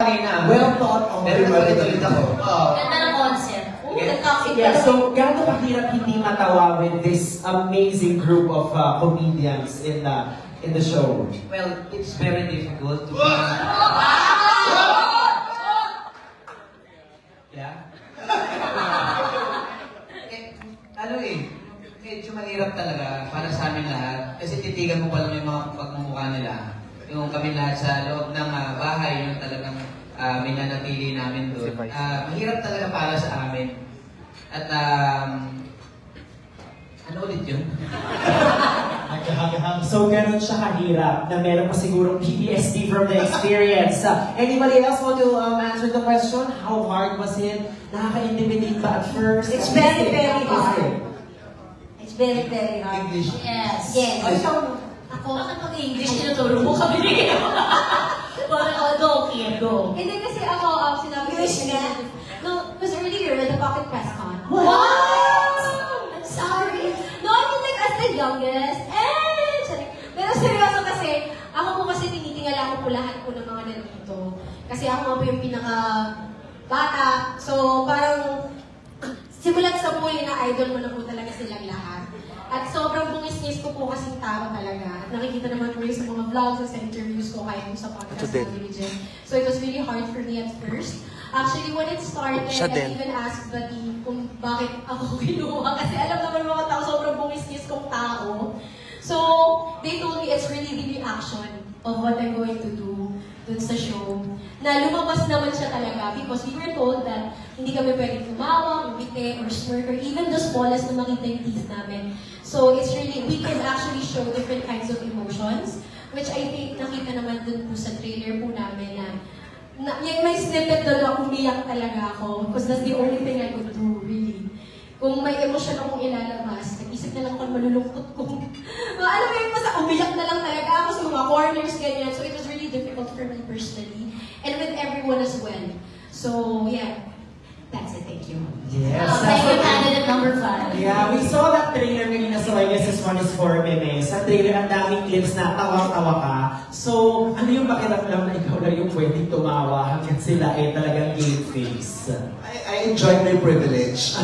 Well thought of Pero ulit ako. Ganda ng concept. Yeah, so gaano kahirap hindi matawa with this amazing group of comedians in the show? Well, it's very difficult to Yeah? Medyo mahirap talaga para sa amin lahat. Kasi titigan mo pa lang yung mga pagmumukha nila. Yung kami lahat sa loob ng bahay, yung talagang minanatili namin doon. Mahirap talaga para sa amin. At, ano ulit yun? So, ganun siya kahirap na meron pa sigurong PTSD from the experience. Anybody else want to answer the question? How hard was it? Nakaka-intimidate ba at first? It's very, very hard. It's very, very hard. English. Yes. Yes. Ako, kapag English, tinuturo mo kami. Parang, go, Kim, go. Hindi kasi ako, sinabi ko no, because earlier with the pocket press con. Wow! I'm sorry. No, I mean like as the youngest. Pero seryoso kasi, ako po kasi tinitingala ko po lahat po ng mga nandito. Kasi ako nga po yung pinaka bata. So parang simulat sa buhay na idol mo na po talaga silang lahat. At sobrang bungis-ngis ko po kasing tao talaga. At nakikita naman po yung sa mga vlogs, sa interviews ko, kahit sa podcast namin ni Jen. So it was really hard for me at first. Actually, when it started, I even asked Buddy kung bakit ako kinuha. Kasi alam naman mga tao, sobrang bungis-ngis kong tao. So, they told me it's really the reaction of what I'm going to do dun sa show. Na lumabas naman siya talaga because we were told that hindi kami pwedeng tumawa, umiti, or smirk, or even the smallest na makita yung teeth namin. So, it's really, we can actually show different kinds of emotions, which I think nakita naman dun po sa trailer po namin na yung may snippet doon na umiyak talaga ako because that's the only thing I could do, really. Kung may emosyon akong ilalabas, nag-isip na lang ako malulungkot kung alam mo yung basta umiyak na lang talaga ako sa mga corners, ganyan. So it was really difficult for me personally and with everyone as well. So yeah, that's it. Thank you. Yes. Thank you, candidate number 5. Yeah, we saw that trailer kanina sa I guess this one is for Meme. Sa trailer, ang daming clips na tawang-tawa ka. So, ano yung pakiramdam na ikaw na yung pwedeng tumawa hanggang sila ay talagang game face? I enjoy my privilege.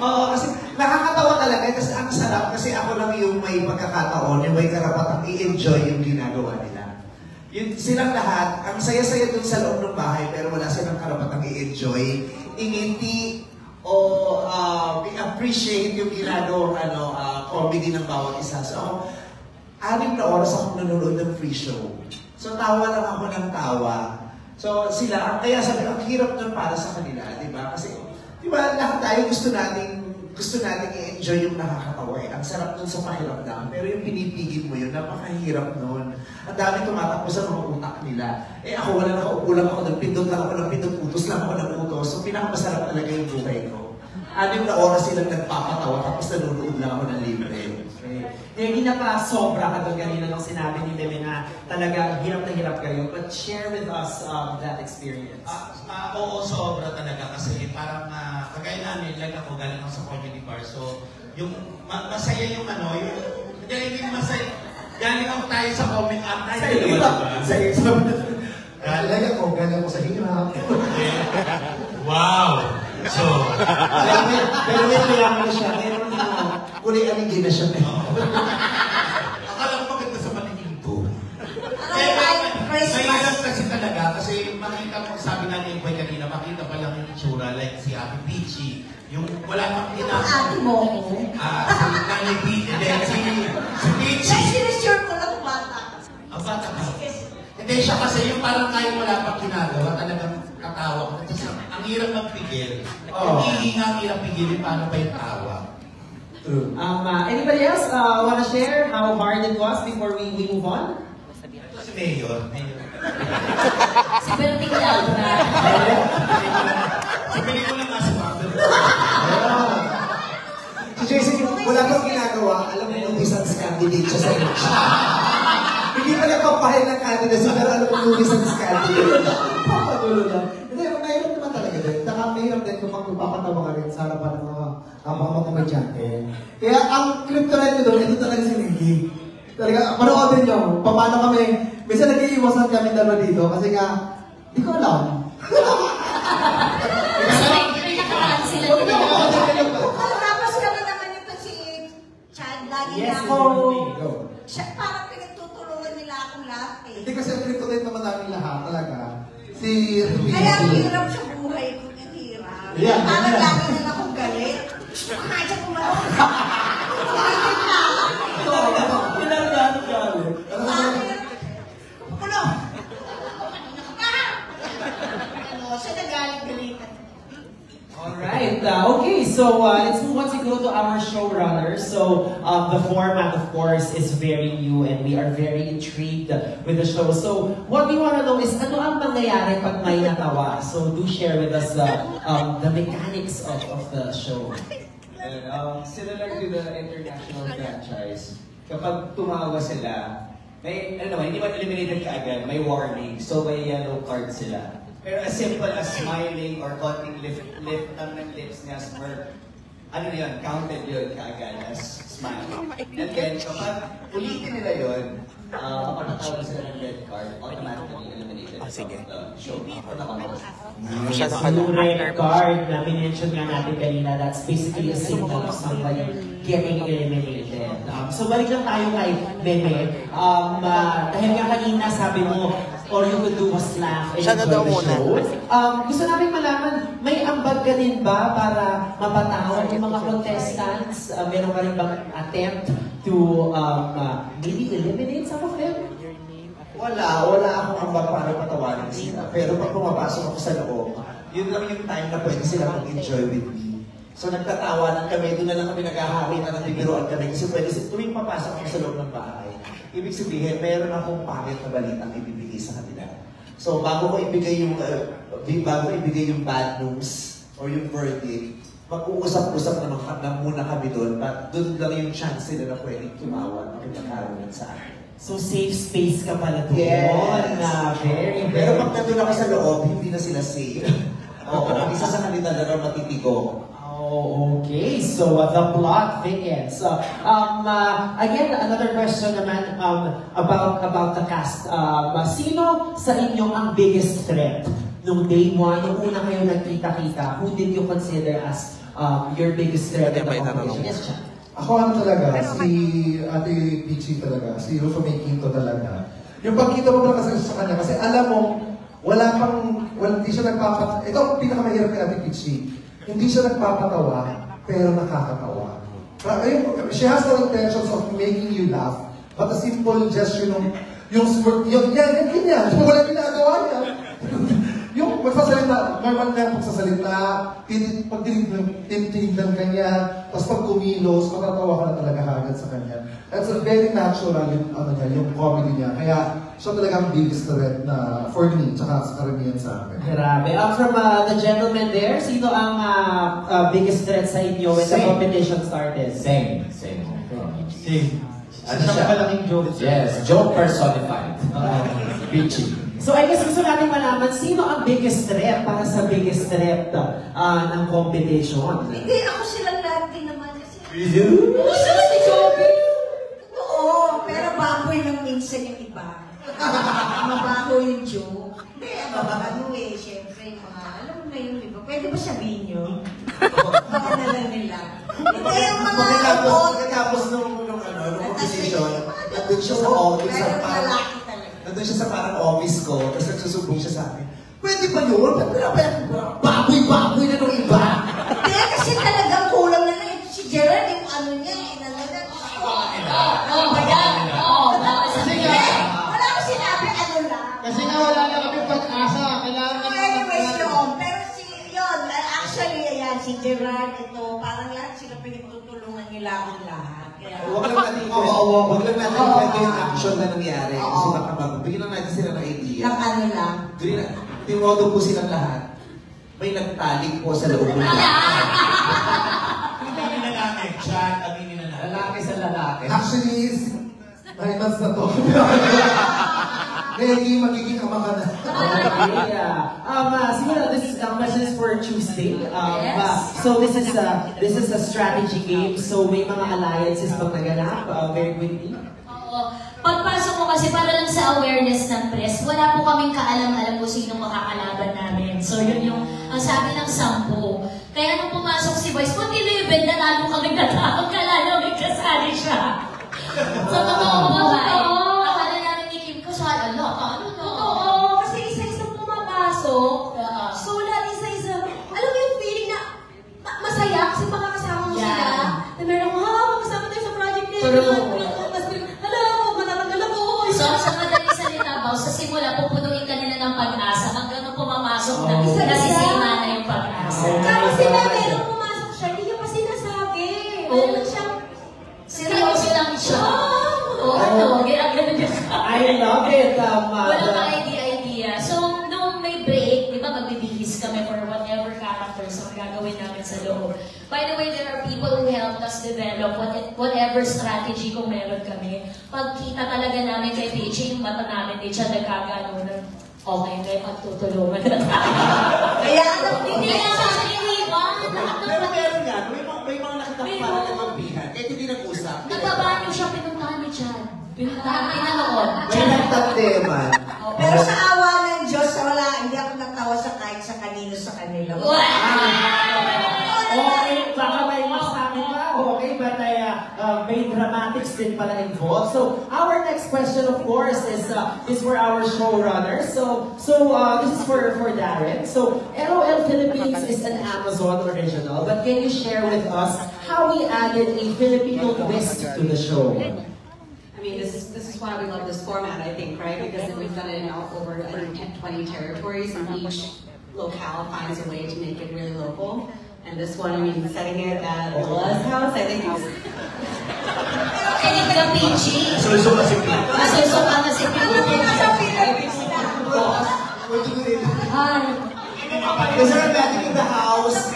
Oo, kasi nakakatawa talaga kasi ang sarap kasi ako lang yung may pagkakataon, yung may karapatang i-enjoy yung ginagawa nila. Yun, silang lahat, ang saya-saya dun sa loob ng bahay pero wala silang karapatang i-enjoy, ingiti, o i-appreciate yung ginagawang comedy ng bawat isa. So ako, 6 na oras akong nanonood ng free show. So tawa lang ako ng tawa. So sila, kaya sabi, ang hirap nun para sa kanila, di ba? Kasi, di ba, lahat tayo gusto nating i-enjoy yung nakakatawa eh. Ang sarap nun sa pakiramdam, pero yung pinipigil mo yun, napakahirap nun. Ang dami tumatakbo sa mga utak nila. Eh ako, wala nakaupo lang ako ng pindot lang ako ng pindot, utos lang ako ng utos. So pinakamasarap talaga yung buhay ko. 6 na oras silang nagpapatawa, tapos nanonood lang ako ng libre. Hindi na pa sobra ka doon kanina nung sinabi ni Meme na talaga hirap na hirap kayo. But share with us that experience. Oo, sobra talaga kasi parang kagaya namin, like ako, galing ako sa comedy bar. So, yung masaya yung hindi masaya. Galing ako tayo sa comment up tayo. Galing ako sa hirap. Wow! So, pero may mayaman siya. Meron din kulianigin na siya. Akala ko maganda sa paningin to. Mahirap kasi talaga kasi makita mo, sabi nga ni Boy kanina, makita pa lang yung itsura like si Ate Peachy. Yung wala pang ginagawa. Ate mo ako? Si Nanay Peachy. Si Peachy. Sinisure ko lang bata. Ang bata ka. Hindi siya kasi yung parang kayo wala pang ginagawa, talagang katawa ko. Ang hirap magpigil. Yung hihinga, ang hirap pigilin, paano pa yung tawa? True. Anybody else want to share how hard it was before we move on? Ito si Mayor. Si Berting lang na. Si pelikula nga si Wonder. Si Jason, wala kang ginagawa, alam mo yung isang candidate siya sa inyo. Hindi pa nagpapahay ng candidacy, pero alam mo yung isang candidate. Papagulo lang. Hindi, mayroon naman talaga din. Mayroon din kung magpapatawa ka rin sa harapan ng mga komedyante. Kaya ang kryptonite ko doon, ito talaga si Niggy. Talaga, panoorin nyo, paano kami, minsan nag-iiwasan kami dalawa dito kasi nga, di ko alam. Kasi may nakaraan sila dito. Tapos kami naman ito si Chad, lagi Yes, na ako. go. Siya, parang pinagtutulungan nila akong lahat eh. Hindi kasi ang kryptonite naman namin lahat talaga. Si Kaya ang hirap sa buhay ko, ang hirap. Yeah, Parang yeah. lagi na akong galit. Kaya siya kumalong. Siya nagalit-galitan. Alright, okay, so let's move on siguro to our showrunners. So the format, of course, is very new and we are very intrigued with the show. So what we want to know is ano ang mangyayari pag may natawa? So do share with us the mechanics of the show. Similar to the international franchise, kapag tumawa sila, may, ano naman, hindi man eliminated kaagad, may warning, so may yellow card sila. Pero as simple as smiling or konting lift lang ng lips niya, smirk, ano na yun, counted yun kaagad as smile. And then, kapag ulitin nila yun, mapatatawag sila ng red card, automatically eliminated from the show. Yung red card na minention nga natin kanina, that's basically a signal of somebody getting eliminated. So balik lang tayo kay Meme. Dahil nga kanina sabi mo, all you could do was laugh and enjoy the show. Gusto namin malaman, may ambag ka din ba para mapatawad yung mga contestants? Meron ka rin bang attempt to maybe eliminate some of them? Wala akong ambag para patawarin sila. Pero pag pumapasok ako sa loob, yun lang yung time na pwede sila mag-enjoy with me. So nagtatawanan kami, doon na lang kami naghahawi na nagbibiruan kami kasi pwede tuwing papasok ako sa loob ng bahay. Ibig sabihin, meron akong pangit na balitang ibibigay sa kanila. So bago ko ibigay yung bad news or yung verdict, mag-uusap-usap na muna kami doon, at doon lang yung chance nila na pwedeng tumawa at magkakaroon sa akin. So safe space ka pala doon. Yes. Na very, Pero pag nandun ako sa loob, hindi na sila safe. Oo, isa sa kanila na lang matitigo. Oh, okay. So the plot thickens. Again, another question naman about the cast. Sino sa inyo ang biggest threat nung day 1, nung una kayo nagkita-kita? Who did you consider as your biggest threat in the competition? Yes, Chan. Ako talaga, si Ate Pichi talaga, si Rufa Quinto talaga. Yung pagkita mo talaga sa kanya, kasi alam mo, hindi siya ito ang pinakamahirap kay Ate Pichi. Hindi siya nagpapatawa, pero nakakatawa. She has the intentions of making you laugh, but a simple gesture yung smirk, yan, wala ginagawa niya. Yung magsasalita, normal na yung pagsasalita, pag tinitignan ka niya, tapos pag kumilos, matatawa ka na talaga agad sa kanya. That's a very natural yung comedy niya. Kaya siya talagang biggest threat na for me, tsaka sa karamihan sa akin. Grabe. From the gentleman there, sino ang biggest threat sa inyo when the competition started? Same. Ano siya? Malaking joke. Yes, joke personified. Bitchy. So I guess gusto natin malaman, sino ang biggest threat para sa biggest threat ng competition? Hindi, ako silang lahat din naman kasi. Gusto mo si Joby? Oo, pero baboy lang minsan yung iba. Mabaho yung joke. Hindi, syempre, mga, alam mo na yung iba. Pwede ba sabihin nyo? Baka na lang nila. Hindi yung mga Pagkatapos nung competition, nandun siya sa office. Pero malaki talaga. Nandun siya sa parang office ko, tapos nagsusubong siya sa akin. Pwede ba yun? Baboy-baboy na nung iba. Kaya kasi talagang kulang na lang. Si Gerard, yung ano niya, inalagan. Ano ba yan? Oo, Wala ko sinabi, ano lang. Kasi nga wala na kami pag-asa. Kailangan So anyways, yun. Pero yun, actually, ayan, si Gerard, ito, parang lahat sila pinagtutulungan nila akong lahat. Kaya, Huwag lang natin kwento yung action na nangyari. Kasi baka bigyan lang natin sila ng idea. ng ano lang. Timodo po silang lahat. May nagtalik po sa loob ng Aminin na namin, Chan, aminin na namin. Lalaki sa lalaki. Actually, 9 months na to. Reggie, magiging ama ka na. Okay, siguro this question is for Tuesday. Yes. So this is a strategy game. So may mga alliances pag naganap very quickly. Oo. kasi para lang sa awareness ng press, wala po kaming kaalam-alam kung sino makakalaban namin. So yun yung ang sabi ng 10. Kaya nung pumasok si Vice, pati Ruben, nanalo kami natawag, kala namin kasali siya. Sa totoong buhay. Akala namin ni Kim kasali. Ano to? Oo, kasi isa-isa pumapasok. So lahat isa-isa. Alam mo yung feeling na masaya kasi makakasama mo sila. Na meron ko, makasama tayo sa project nila. Hello, matatanggal ako. So, sa madaling salita ba, sa simula, pupunuin ka nila ng pag-asa hanggang nung pumamasok na nasisima na yung pag-asa. Tapos sila, meron pumasok siya, hindi niya pa sinasabi. Meron siyang seryoso lang siya. Oo, ginagawa niya. I love it. Wala pa idea. So, nung may break, di ba, magbibihis kami for whatever characters ang gagawin namin sa loob. By the way, there are people who helped us develop whatever strategy kung meron kami. Pagkita talaga namin kay PJ, yung mata namin, di siya nagkagano na, okay, may pagtutulungan na tayo. Kaya alam Hindi na siya iniwan. Pero meron nga, may mga nakita ko parang nagmampihan, kahit hindi nag-usap. Nagbabanyo siya, pinuntahan ni Chad. Pinuntahan pinanood. May nagtandeman. Pero sa awa ng Diyos, wala, hindi ako natawa sa kahit sa kanino sa kanila. Okay, baka may masabi pa. Okay, but may dramatics din pala involved. So, our next question, of course, is for our showrunners. So this is for Darren. So, LOL Philippines is an Amazon original, but can you share with us how we added a Filipino twist to the show? I mean, this is why we love this format, I think, right? Because we've done it now over, I think, 20 territories, and each locale finds a way to make it really local. And this one, I mean, setting it at Lola's house, I think was... Kinig ka, PG. So kasi Masuso ka kasi Is there a magic in the house?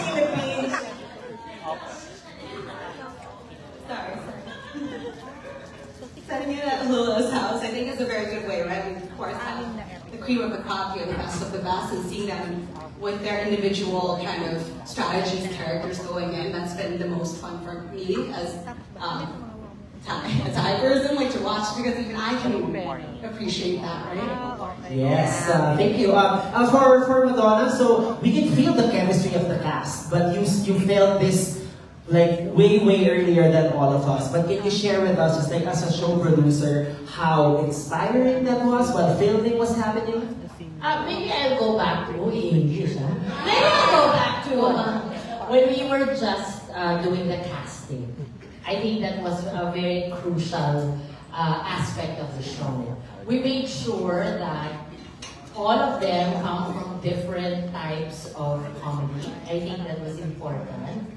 Setting it at Lola's house, I think is a very good way, right? We, of course, have the cream of the crop here, the best of the best, and seeing them with their individual kind of strategies, characters going in. That's been the most fun for me as a Thai person, like to watch, because even I can appreciate that, right? Yes, thank you. For Madonna, so we can feel the chemistry of the cast, but you felt this like way earlier than all of us. But can you share with us, just like as a show producer, how inspiring that was while filming was happening? Maybe I'll go back to English. Maybe I'll go back to when we were just doing the casting. I think that was a very crucial aspect of the show. We made sure that all of them come from different types of comedy. I think that was important.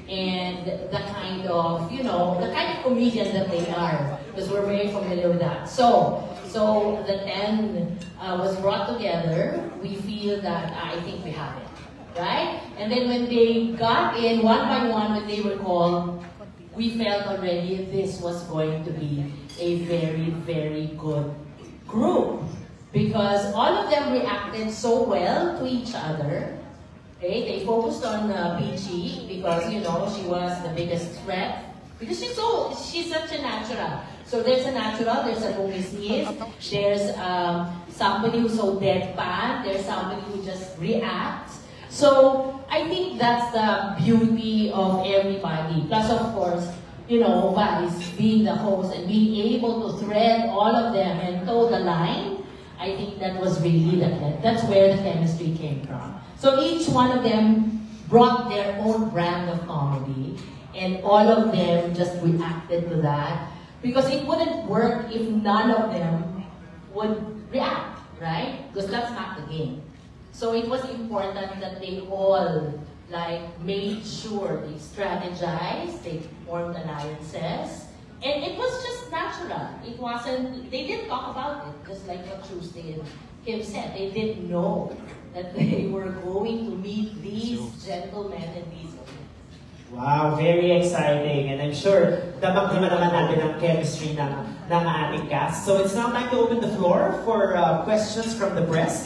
And the kind of, the kind of comedian that they are, because we're very familiar with that. So the 10 was brought together. We feel that I think we have it, right? And then when they got in one by one, when they were called, we felt already this was going to be a very good group, because all of them reacted so well to each other. Okay, they focused on Peachy because she was the biggest threat, because she's such a natural. So there's a natural, there's a bumisnis, there's somebody who's so deadpan, there's somebody who just reacts. So I think that's the beauty of everybody. Plus, of course, Vice being the host and being able to thread all of them and toe the line. I think that was really that's where the chemistry came from. So each one of them brought their own brand of comedy, and all of them just reacted to that, because it wouldn't work if none of them would react, right? Because that's not the game. So it was important that they all made sure they strategized, they formed alliances, and it was just natural. It wasn't, they didn't talk about it, just like what Tuesday and Kim said. They didn't know that they were going to meet these gentlemen and these women. Wow, very exciting. And I'm sure damang-dama naman natin ang chemistry ng ating cast. So it's now time to open the floor for questions from the press.